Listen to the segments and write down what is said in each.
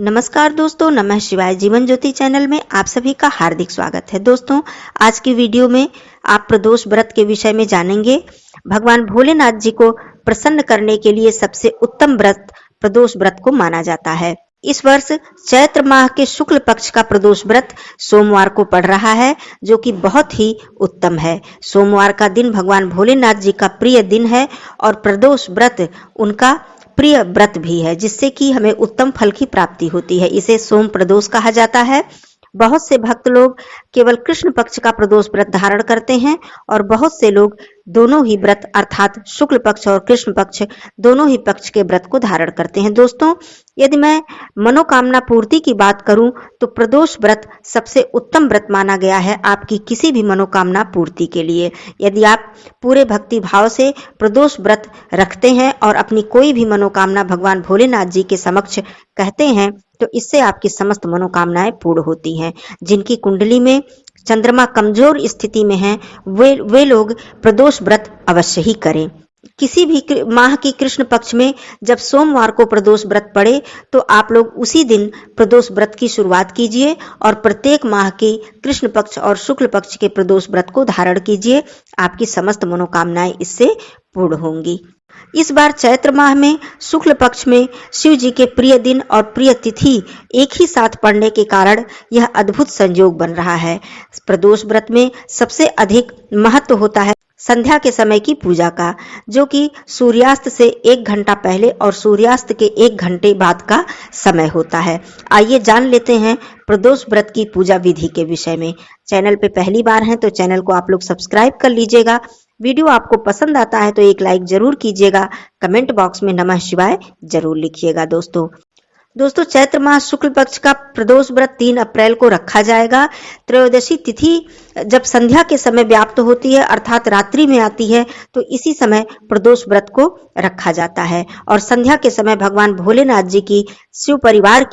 नमस्कार दोस्तों, नमः शिवाय। जीवन ज्योति चैनल में आप सभी का हार्दिक स्वागत है। दोस्तों, आज की वीडियो में आप प्रदोष व्रत के विषय में जानेंगे। भगवान भोलेनाथ जी को प्रसन्न करने के लिए सबसे उत्तम व्रत प्रदोष व्रत को माना जाता है। इस वर्ष चैत्र माह के शुक्ल पक्ष का प्रदोष व्रत सोमवार को पड़ रहा है, जो कि बहुत ही उत्तम है। सोमवार का दिन भगवान भोलेनाथ जी का प्रिय दिन है और प्रदोष व्रत उनका प्रिय व्रत भी है, जिससे कि हमें उत्तम फल की प्राप्ति होती है। इसे सोम प्रदोष कहा जाता है। बहुत से भक्त लोग केवल कृष्ण पक्ष का प्रदोष व्रत धारण करते हैं और बहुत से लोग दोनों ही व्रत अर्थात शुक्ल पक्ष और कृष्ण पक्ष दोनों ही पक्ष के व्रत को धारण करते हैं। दोस्तों, यदि मैं मनोकामना पूर्ति की बात करूं तो प्रदोष व्रत सबसे उत्तम व्रत माना गया है आपकी किसी भी मनोकामना पूर्ति के लिए। यदि आप पूरे भक्ति भाव से प्रदोष व्रत रखते हैं और अपनी कोई भी मनोकामना भगवान भोलेनाथ जी के समक्ष कहते हैं तो इससे आपकी समस्त मनोकामनाएं पूर्ण होती हैं। जिनकी कुंडली में चंद्रमा कमजोर स्थिति में है वे लोग प्रदोष व्रत अवश्य ही करें। किसी भी माह की कृष्ण पक्ष में जब सोमवार को प्रदोष व्रत पड़े तो आप लोग उसी दिन प्रदोष व्रत की शुरुआत कीजिए और प्रत्येक माह की कृष्ण पक्ष और शुक्ल पक्ष के प्रदोष व्रत को धारण कीजिए। आपकी समस्त मनोकामनाएं इससे पूर्ण होंगी। इस बार चैत्र माह में शुक्ल पक्ष में शिव जी के प्रिय दिन और प्रिय तिथि एक ही साथ पड़ने के कारण यह अद्भुत संयोग बन रहा है। प्रदोष व्रत में सबसे अधिक महत्व होता है संध्या के समय की पूजा का, जो कि सूर्यास्त से 1 घंटा पहले और सूर्यास्त के 1 घंटे बाद का समय होता है। आइए जान लेते हैं प्रदोष व्रत की पूजा विधि के विषय में। चैनल पे पहली बार हैं तो चैनल को आप लोग सब्सक्राइब कर लीजिएगा। वीडियो आपको पसंद आता है तो एक लाइक जरूर कीजिएगा। कमेंट बॉक्स में नमः शिवाय जरूर लिखिएगा। दोस्तों, चैत्र माह शुक्ल पक्ष का प्रदोष व्रत 3 अप्रैल को रखा जाएगा। त्रयोदशी तिथि जब संध्या के समय व्याप्त होती है अर्थात रात्रि में आती है तो इसी समय प्रदोष व्रत को रखा जाता है और संध्या के समय भगवान भोलेनाथ जी की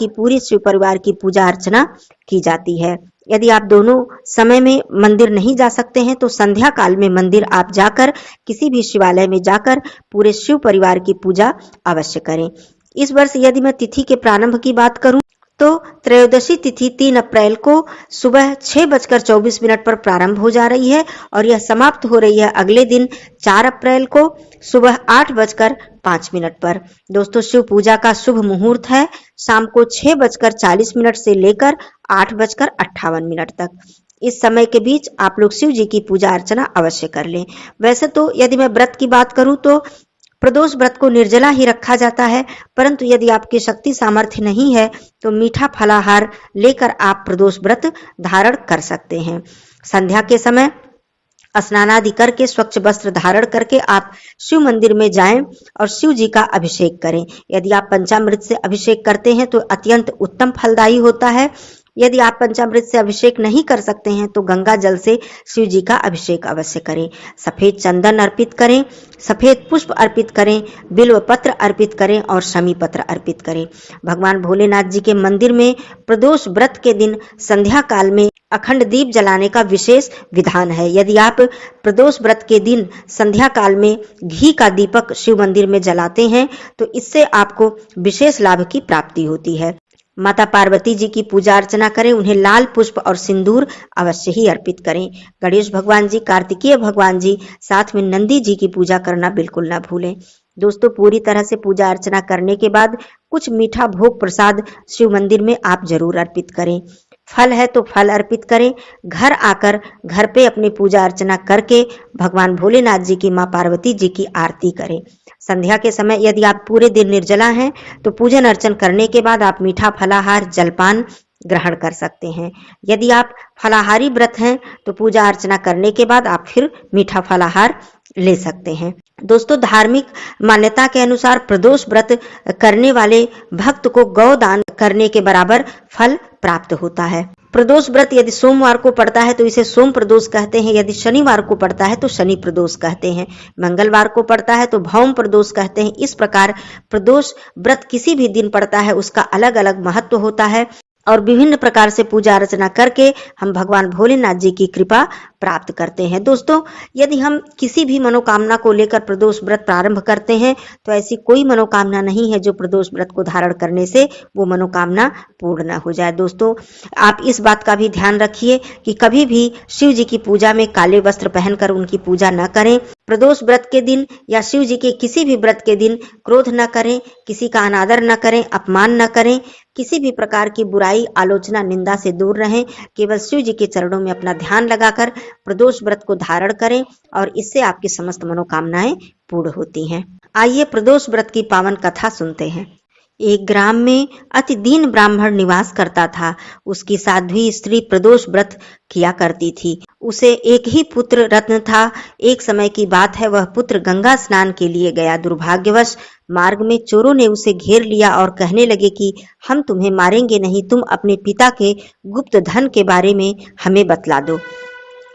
पूरी शिव परिवार की पूजा अर्चना की जाती है। यदि आप दोनों समय में मंदिर नहीं जा सकते हैं तो संध्या काल में मंदिर आप जाकर किसी भी शिवालय में जाकर पूरे शिव परिवार की पूजा अवश्य करें। इस वर्ष यदि मैं तिथि के प्रारंभ की बात करूं तो त्रयोदशी तिथि 3 अप्रैल को सुबह 6:24 पर प्रारंभ हो जा रही है और यह समाप्त हो रही है अगले दिन 4 अप्रैल को सुबह 8:05 पर। दोस्तों, शिव पूजा का शुभ मुहूर्त है शाम को 6:40 से लेकर 8:58 तक। इस समय के बीच आप लोग शिव जी की पूजा अर्चना अवश्य कर लें। वैसे तो यदि मैं व्रत की बात करूं तो प्रदोष व्रत को निर्जला ही रखा जाता है, परंतु यदि आपकी शक्ति सामर्थ्य नहीं है तो मीठा फलाहार लेकर आप प्रदोष व्रत धारण कर सकते हैं। संध्या के समय स्नानादि करके स्वच्छ वस्त्र धारण करके आप शिव मंदिर में जाएं और शिव जी का अभिषेक करें। यदि आप पंचामृत से अभिषेक करते हैं तो अत्यंत उत्तम फलदायी होता है। यदि आप पंचामृत से अभिषेक नहीं कर सकते हैं तो गंगा जल से शिव जी का अभिषेक अवश्य करें। सफेद चंदन अर्पित करें, सफेद पुष्प अर्पित करें, बिल्व पत्र अर्पित करें और शमी पत्र अर्पित करें। भगवान भोलेनाथ जी के मंदिर में प्रदोष व्रत के दिन संध्या काल में अखंड दीप जलाने का विशेष विधान है। यदि आप प्रदोष व्रत के दिन संध्या काल में घी का दीपक शिव मंदिर में जलाते हैं तो इससे आपको विशेष लाभ की प्राप्ति होती है। माता पार्वती जी की पूजा अर्चना करें, उन्हें लाल पुष्प और सिंदूर अवश्य ही अर्पित करें। गणेश भगवान जी, कार्तिकेय भगवान जी, साथ में नंदी जी की पूजा करना बिल्कुल ना भूलें। दोस्तों, पूरी तरह से पूजा अर्चना करने के बाद कुछ मीठा भोग प्रसाद शिव मंदिर में आप जरूर अर्पित करें। फल है तो फल अर्पित करें। घर आकर घर पे अपनी पूजा अर्चना करके भगवान भोलेनाथ जी की, माँ पार्वती जी की आरती करें। संध्या के समय यदि आप पूरे दिन निर्जला हैं तो पूजन अर्चन करने के बाद आप मीठा फलाहार जलपान ग्रहण कर सकते हैं। यदि आप फलाहारी व्रत हैं तो पूजा अर्चना करने के बाद आप फिर मीठा फलाहार ले सकते हैं। दोस्तों, धार्मिक मान्यता के अनुसार प्रदोष व्रत करने वाले भक्त को गौ दान करने के बराबर फल प्राप्त होता है। प्रदोष व्रत यदि सोमवार को पड़ता है तो इसे सोम प्रदोष कहते हैं, यदि शनिवार को पड़ता है तो शनि प्रदोष कहते हैं, मंगलवार को पड़ता है तो भौम प्रदोष कहते हैं। इस प्रकार प्रदोष व्रत किसी भी दिन पड़ता है उसका अलग अलग महत्व होता है और विभिन्न प्रकार से पूजा अर्चना करके हम भगवान भोलेनाथ जी की कृपा प्राप्त करते हैं। दोस्तों, यदि हम किसी भी मनोकामना को लेकर प्रदोष व्रत प्रारंभ करते हैं तो ऐसी कोई मनोकामना नहीं है जो प्रदोष व्रत को धारण करने से वो मनोकामना पूर्ण न हो जाए। दोस्तों, आप इस बात का भी ध्यान रखिए कि कभी भी शिव जी की पूजा में काले वस्त्र पहनकर उनकी पूजा न करें। प्रदोष व्रत के दिन या शिव जी के किसी भी व्रत के दिन क्रोध न करें, किसी का अनादर न करें, अपमान न करें, किसी भी प्रकार की बुराई, आलोचना, निंदा से दूर रहें। केवल शिव जी के चरणों में अपना ध्यान लगाकर प्रदोष व्रत को धारण करें और इससे आपकी समस्त मनोकामनाएं पूर्ण होती हैं। आइए प्रदोष व्रत की पावन कथा सुनते हैं। एक ग्राम में अति दीन ब्राह्मण निवास करता था। उसकी साध्वी स्त्री प्रदोष व्रत किया करती थी। उसे एक ही पुत्र रत्न था। एक समय की बात है, वह पुत्र गंगा स्नान के लिए गया। दुर्भाग्यवश मार्ग में चोरों ने उसे घेर लिया और कहने लगे कि हम तुम्हें मारेंगे नहीं, तुम अपने पिता के गुप्त धन के बारे में हमें बतला दो।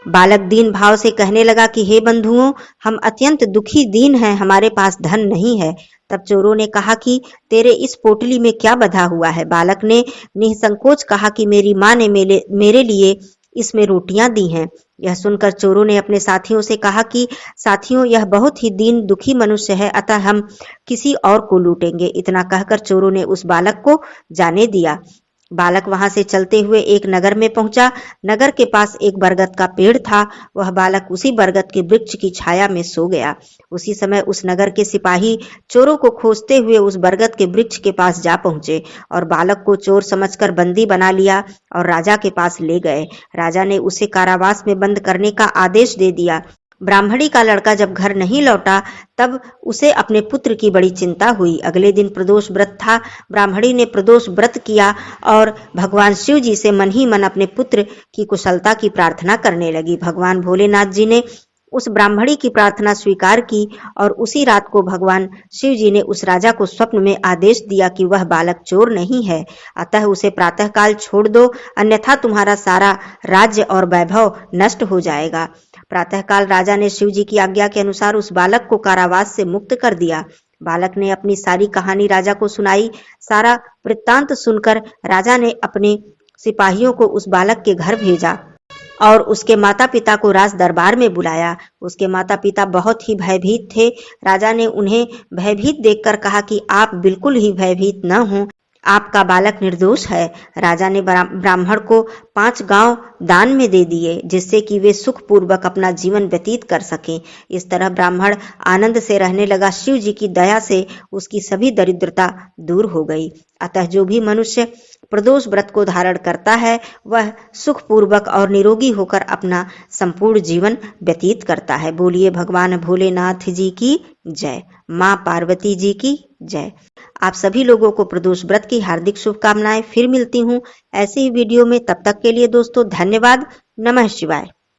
बालक दीन भाव से कहने लगा कि हे बंधुओं, हम अत्यंत दुखी दीन हैं, हमारे पास धन नहीं है। तब चोरों ने कहा कि तेरे इस पोटली में क्या बंधा हुआ है? बालक ने निसंकोच कहा कि मेरी माँ ने मेरे लिए इसमें रोटियां दी हैं। यह सुनकर चोरों ने अपने साथियों से कहा कि साथियों, यह बहुत ही दीन दुखी मनुष्य है, अतः हम किसी और को लूटेंगे। इतना कहकर चोरों ने उस बालक को जाने दिया। बालक वहां से चलते हुए एक नगर में पहुंचा। नगर के पास एक बरगद का पेड़ था। वह बालक उसी बरगद के वृक्ष की छाया में सो गया। उसी समय उस नगर के सिपाही चोरों को खोजते हुए उस बरगद के वृक्ष के पास जा पहुंचे और बालक को चोर समझकर बंदी बना लिया और राजा के पास ले गए। राजा ने उसे कारावास में बंद करने का आदेश दे दिया। ब्राह्मणी का लड़का जब घर नहीं लौटा तब उसे अपने पुत्र की बड़ी चिंता हुई। अगले दिन प्रदोष व्रत था। ब्राह्मणी ने प्रदोष व्रत किया और भगवान शिव जी से मन ही मन अपने पुत्र की कुशलता की प्रार्थना करने लगी। भगवान भोलेनाथ जी ने उस ब्राह्मणी की प्रार्थना स्वीकार की और उसी रात को भगवान शिव जी ने उस राजा को स्वप्न में आदेश दिया कि वह बालक चोर नहीं है, अतः उसे प्रातःकाल छोड़ दो, अन्यथा तुम्हारा सारा राज्य और वैभव नष्ट हो जाएगा। प्रातःकाल राजा ने शिव जी की आज्ञा के अनुसार उस बालक को कारावास से मुक्त कर दिया। बालक ने अपनी सारी कहानी राजा को सुनाई। सारा वृत्तांत सुनकर राजा ने अपने सिपाहियों को उस बालक के घर भेजा और उसके माता पिता को राज दरबार में बुलाया। उसके माता पिता बहुत ही भयभीत थे। राजा ने उन्हें भयभीत देखकर कहा कि आप बिल्कुल ही भयभीत न हों, आपका बालक निर्दोष है। राजा ने ब्राह्मण को 5 गांव दान में दे दिए जिससे कि वे सुखपूर्वक अपना जीवन व्यतीत कर सकें। इस तरह ब्राह्मण आनंद से रहने लगा। शिव जी की दया से उसकी सभी दरिद्रता दूर हो गई। अतः जो भी मनुष्य प्रदोष व्रत को धारण करता है वह सुखपूर्वक और निरोगी होकर अपना संपूर्ण जीवन व्यतीत करता है। बोलिए भगवान भोलेनाथ जी की जय, माँ पार्वती जी की जय। आप सभी लोगों को प्रदोष व्रत की हार्दिक शुभकामनाएं। फिर मिलती हूँ ऐसे ही वीडियो में, तब तक के लिए दोस्तों धन्यवाद। नमः शिवाय।